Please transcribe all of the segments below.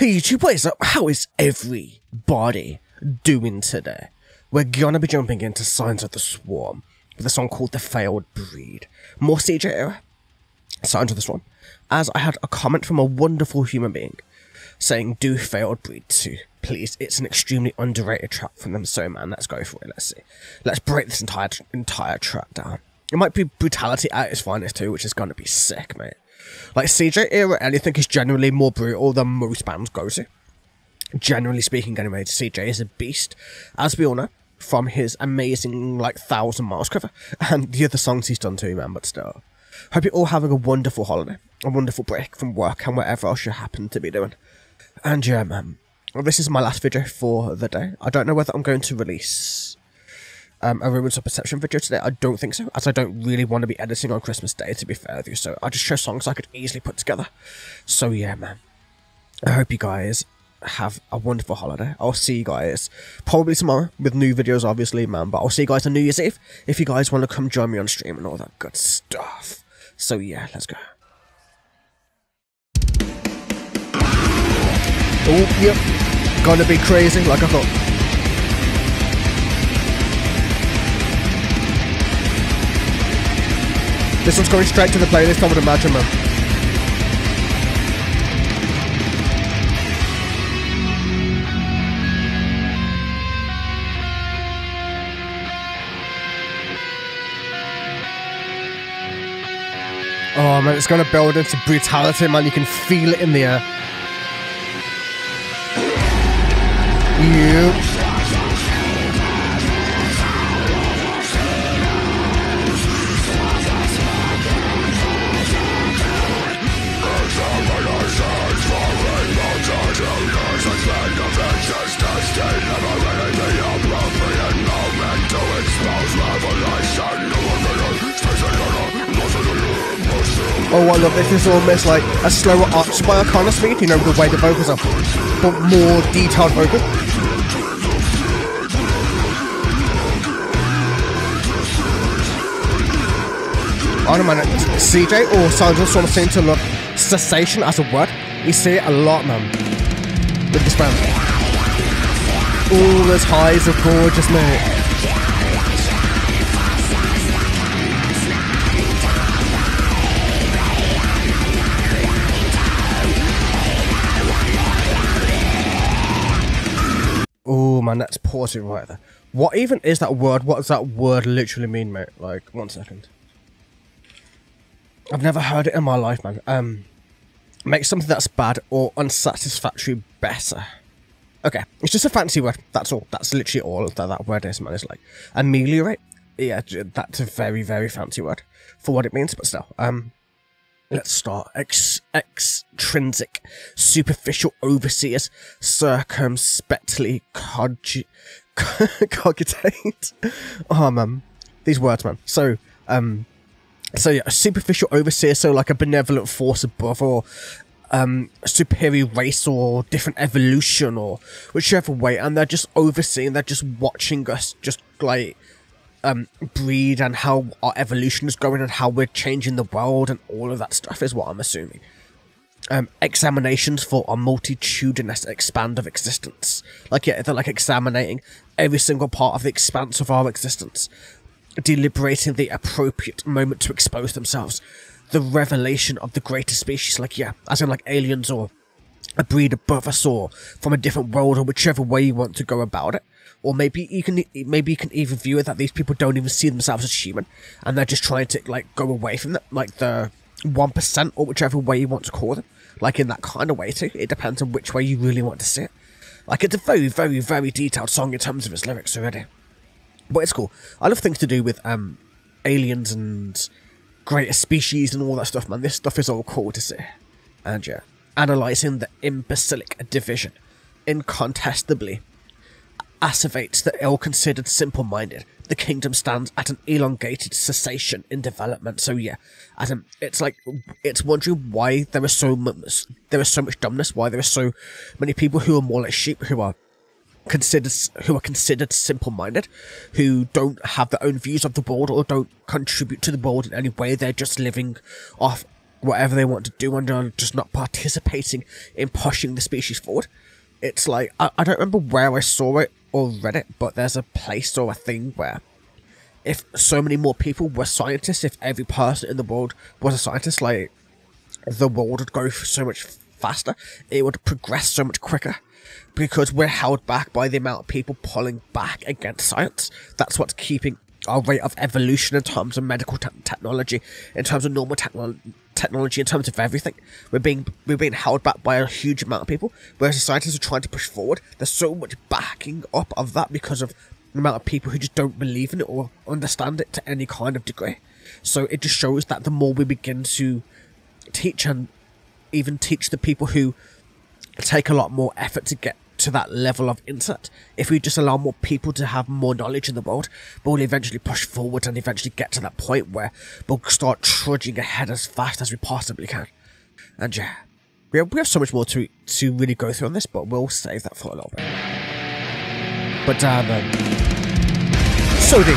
Hey YouTube, what is up? How is everybody doing today? We're gonna be jumping into Signs of the Swarm with a song called The Failed Breed. More CJ era Signs of the Swarm, as I had a comment from a wonderful human being saying, do Failed Breed 2, please. It's an extremely underrated track from them, so man, let's go for it. Let's see. Let's break this entire track down. It might be brutality at its finest too, which is gonna be sick, mate. Like, CJ era anything is generally more brutal than most bands go to. Generally speaking, anyway, CJ is a beast, as we all know, from his amazing, like, 1,000 Miles cover, and the other songs he's done too, man, but still. Hope you're all having a wonderful holiday, a wonderful break from work and whatever else you happen to be doing. And yeah, man, this is my last video for the day. I don't know whether I'm going to release a Ruins of Perception video today. I don't think so, as I don't really want to be editing on Christmas Day, to be fair with you, so I just chose songs I could easily put together. So yeah, man, I hope you guys have a wonderful holiday. I'll see you guys probably tomorrow with new videos, obviously, man, but I'll see you guys on New Year's Eve if you guys want to come join me on stream and all that good stuff. So yeah, let's go. Oh, yep, gonna be crazy like I thought. This one's going straight to the playlist, I would imagine, man. Oh, man, it's going to build into brutality, man. You can feel it in the air. Yep. Oh, I love this. This is almost like a slower arch by a kind of speed, you know, the way the vocals are, but more detailed vocal. I don't mind it. CJ or Signs of the Swarm seem to love cessation as a word. You see it a lot, man, with this band. All those highs are gorgeous, mate. Oh man, that's pausing right there. What even is that word? What does that word literally mean, mate? Like, 1 second. I've never heard it in my life, man. Make something that's bad or unsatisfactory better. Okay, it's just a fancy word. That's all. That's literally all that word is, man. It's like ameliorate. Yeah, that's a very, very fancy word for what it means, but still. Let's start. Extrinsic, superficial overseers, circumspectly cogitate. Oh man, these words, man. So yeah, a superficial overseer, so like a benevolent force above, or superior race, or different evolution, or whichever way, and they're just overseeing. They're just watching us, just like breed, and how our evolution is going, and how we're changing the world, and all of that stuff is what I'm assuming. Examinations for a multitudinous expand of existence. Like, yeah, they're like examining every single part of the expanse of our existence, deliberating the appropriate moment to expose themselves. The revelation of the greater species, like, yeah, as in like aliens, or a breed above us, or from a different world, or whichever way you want to go about it. Or maybe you can even view it that these people don't even see themselves as human, and they're just trying to like go away from that, like the 1%, or whichever way you want to call them. Like in that kind of way too. It depends on which way you really want to see it. Like, it's a very, very, very detailed song in terms of its lyrics already. But it's cool. I love things to do with aliens and greater species and all that stuff, man. This stuff is all cool to see. And yeah, analysing the imbecilic division incontestably asseverates the ill-considered simple-minded. The kingdom stands at an elongated cessation in development. So yeah, it's like, it's wondering why there is so much dumbness, why there are so many people who are more like sheep, who are considered simple-minded, who don't have their own views of the world, or don't contribute to the world in any way. They're just living off whatever they want to do and are just not participating in pushing the species forward. It's like, I don't remember where I saw it or read it, but there's a place or a thing where if so many more people were scientists, if every person in the world was a scientist, like, the world would go so much faster, it would progress so much quicker, because we're held back by the amount of people pulling back against science. That's what's keeping our rate of evolution in terms of medical technology, in terms of normal technology, in terms of everything. We're being held back by a huge amount of people, whereas the scientists are trying to push forward. There's so much backing up of that because of the amount of people who just don't believe in it or understand it to any kind of degree. So it just shows that the more we begin to teach, and even teach the people who take a lot more effort to get to that level of insight, if we just allow more people to have more knowledge in the world, we'll eventually push forward and eventually get to that point where we'll start trudging ahead as fast as we possibly can. And yeah, we have so much more to really go through on this, but we'll save that for a little bit. But so deep.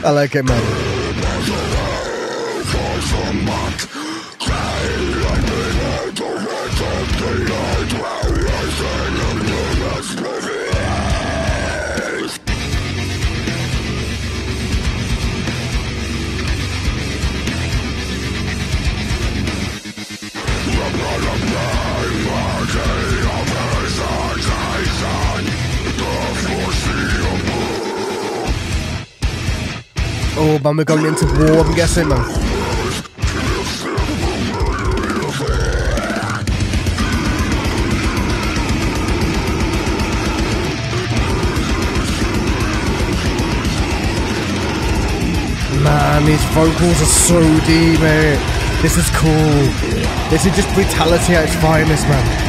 I like it, man. Oh man, we're going into war, I'm guessing, man. Man, these vocals are so deep, mate. This is cool. This is just brutality at its finest, man.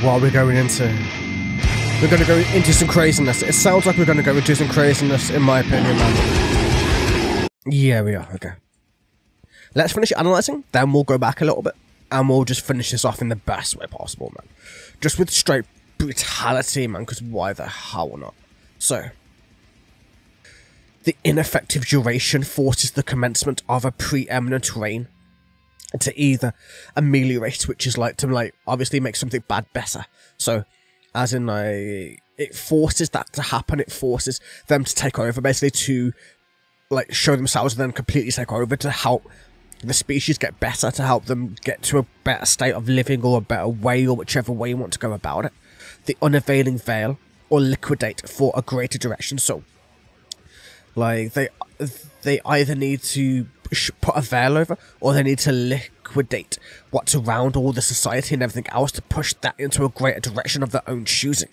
What are we going into? We're going to go into some craziness. It sounds like we're going to go into some craziness, in my opinion, man. Yeah, we are. Okay. Let's finish analysing, then we'll go back a little bit, and we'll just finish this off in the best way possible, man. Just with straight brutality, man, because why the hell not? So, the ineffective duration forces the commencement of a preeminent reign to either ameliorate, which is like to obviously make something bad better. So, as in it forces that to happen. It forces them to take over, basically to show themselves and then completely take over to help the species get better, to help them get to a better state of living or a better way, or whichever way you want to go about it. The unavailing veil, or liquidate for a greater direction. So, they either need to put a veil over, or they need to liquidate what's around all the society and everything else to push that into a greater direction of their own choosing.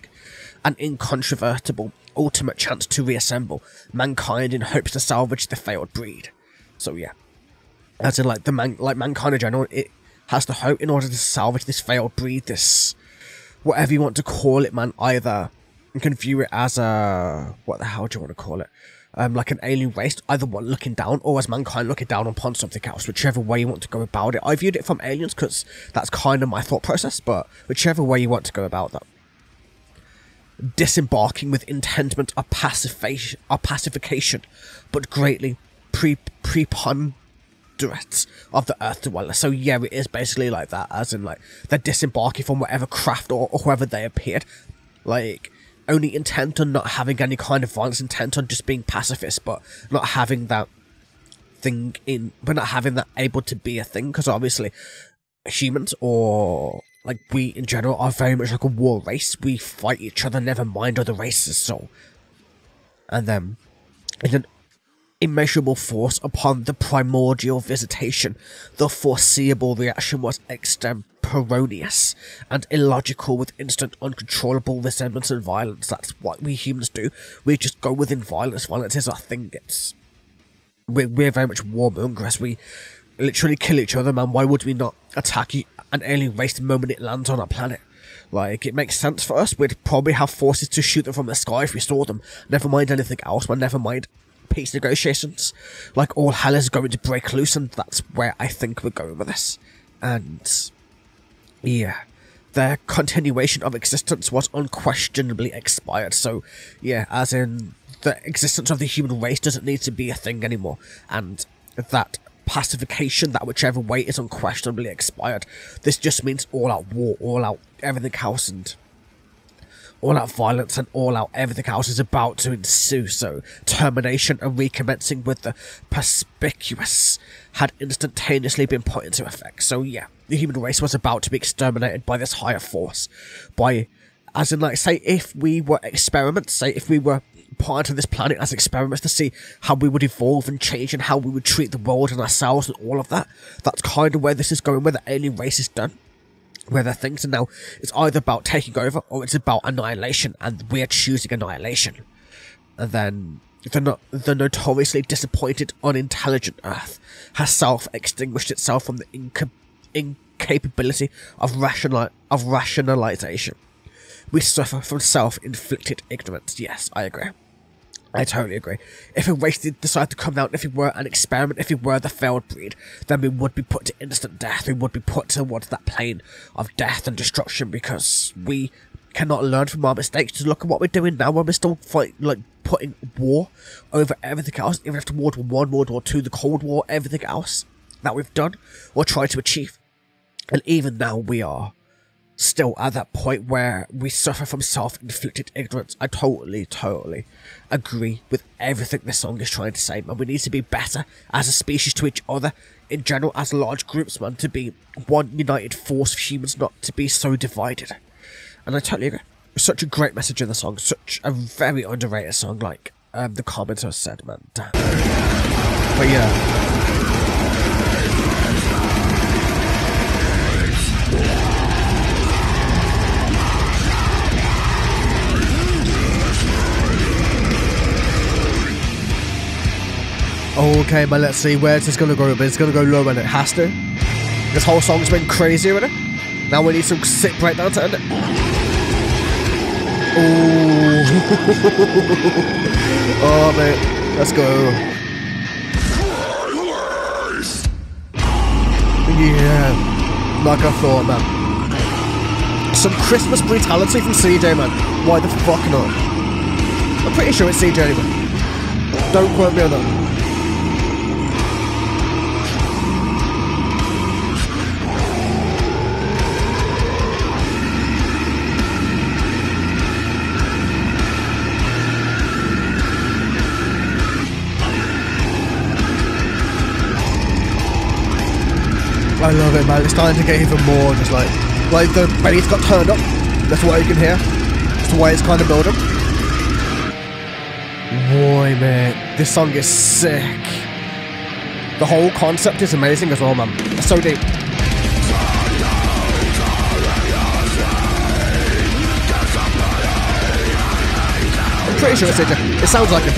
An incontrovertible ultimate chance to reassemble mankind in hopes to salvage the failed breed. So yeah, as in mankind in general, it has the hope in order to salvage this failed breed, this whatever you want to call it, man. Either you can view it as a, what the hell do you want to call it? Like an alien race, either one looking down, or as mankind looking down upon something else, whichever way you want to go about it. I viewed it from aliens because that's kind of my thought process, but whichever way you want to go about that. Disembarking with intendment of pacification, but greatly preponderance of the Earth dweller. So yeah, it is basically like that, as in they're disembarking from whatever craft or whoever they appeared. Only intent on not having any kind of violence, intent on just being pacifist, but not having that thing but not having that able to be a thing, because obviously humans, or like we in general, are very much like a war race. We fight each other, never mind other races. So, and then in an immeasurable force upon the primordial visitation, the foreseeable reaction was extemporaneous and illogical, with instant uncontrollable resemblance and violence. That's what we humans do. We just go within violence. Violence is our thing. We're very much warmongers. We literally kill each other, man. Why would we not attack an alien race the moment it lands on our planet? Like, it makes sense for us. We'd probably have forces to shoot them from the sky if we saw them. Never mind anything else, man. Never mind peace negotiations. Like, all hell is going to break loose, and that's where I think we're going with this. And yeah, their continuation of existence was unquestionably expired. So yeah, as in, the existence of the human race doesn't need to be a thing anymore, and that pacification, that whichever way, is unquestionably expired. This just means all out war, all out everything else, and all out violence and all out everything else is about to ensue. So termination and recommencing with the perspicuous had instantaneously been put into effect. So yeah, the human race was about to be exterminated by this higher force. By, as in, like, say if we were experiments, say if we were put onto this planet as experiments to see how we would evolve and change and how we would treat the world and ourselves and all of that. That's kind of where this is going, where the alien race is done. Where their things are now, it's either about taking over or it's about annihilation, and we're choosing annihilation. And then the notoriously disappointed, unintelligent Earth has self-extinguished itself from the incapability of rationalization. We suffer from self-inflicted ignorance. Yes, I agree. I totally agree. If a race did decide to come down, if it were an experiment, if it were the failed breed, then we would be put to instant death. We would be put towards that plane of death and destruction, because we cannot learn from our mistakes. Just look at what we're doing now, when we're still fighting, like, putting war over everything else, even after World War I, World War II, the Cold War, everything else that we've done or tried to achieve. And even now we are still at that point where we suffer from self-inflicted ignorance. I totally agree with everything this song is trying to say, man. We need to be better as a species to each other, in general, as large groups, man, to be one united force of humans, not to be so divided. And I totally agree. Such a great message in the song, such a very underrated song, like the commenter said, man. Damn. But yeah. Okay, but let's see, where's this gonna go? But it's gonna go low, and it has to. This whole song's been crazy already. Now we need some sick breakdown to end it. Oh, oh mate, let's go. Yeah, like I thought, man. Some Christmas brutality from CJ, man. Why the fuck not? I'm pretty sure it's CJ anyway. Don't quote me on that. I love it, man. It's starting to get even more just like the bass got turned up. That's what you can hear. That's the way it's kind of building. Boy, man, this song is sick. The whole concept is amazing as well, man. It's so deep. I'm pretty sure it's AJ. It sounds like it.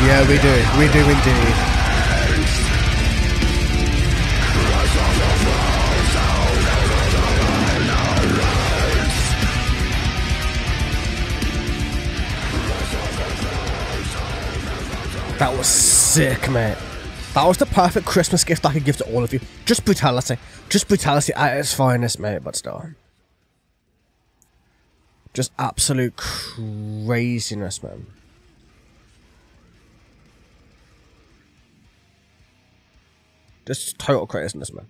Yeah, we do indeed. That was sick, mate. That was the perfect Christmas gift I could give to all of you. Just brutality. Just brutality at its finest, mate, but still. Just absolute craziness, man. Just total craziness, man.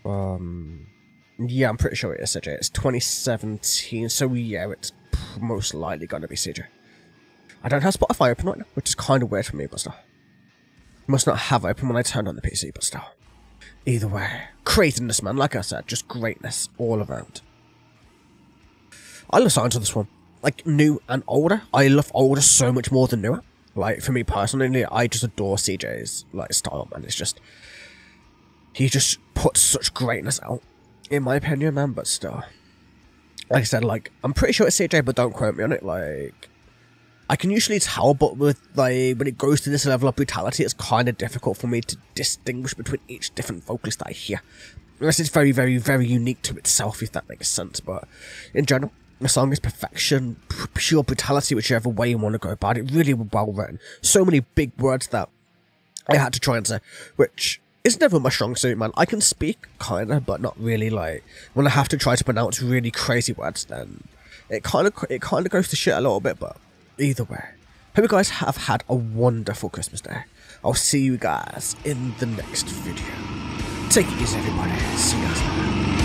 Yeah, I'm pretty sure it is CJ. It's 2017, so yeah, it's most likely gonna be CJ. I don't have Spotify open right now, which is kind of weird for me, but still. Must not have open when I turned on the PC, but still. Either way, craziness, man. Like I said, just greatness all around. I love songs of this one. Like, new and older. I love older so much more than newer. Like, for me personally, I just adore CJ's, like, style, man. It's just... He just puts such greatness out, in my opinion, man, but still. Like I said, like, I'm pretty sure it's CJ, but don't quote me on it, like... I can usually tell, but with, like, when it goes to this level of brutality, it's kind of difficult for me to distinguish between each different vocalist that I hear. Unless it's very, very, very unique to itself, if that makes sense, but in general, the song is perfection, pure brutality, whichever way you want to go about it, really well written. So many big words that I had to try and say, which is never my strong suit, man. I can speak, kinda, but not really, like, when I have to try to pronounce really crazy words, then it kind of goes to shit a little bit, but either way, hope you guys have had a wonderful Christmas day. I'll see you guys in the next video. Take it easy, everybody. See you guys later.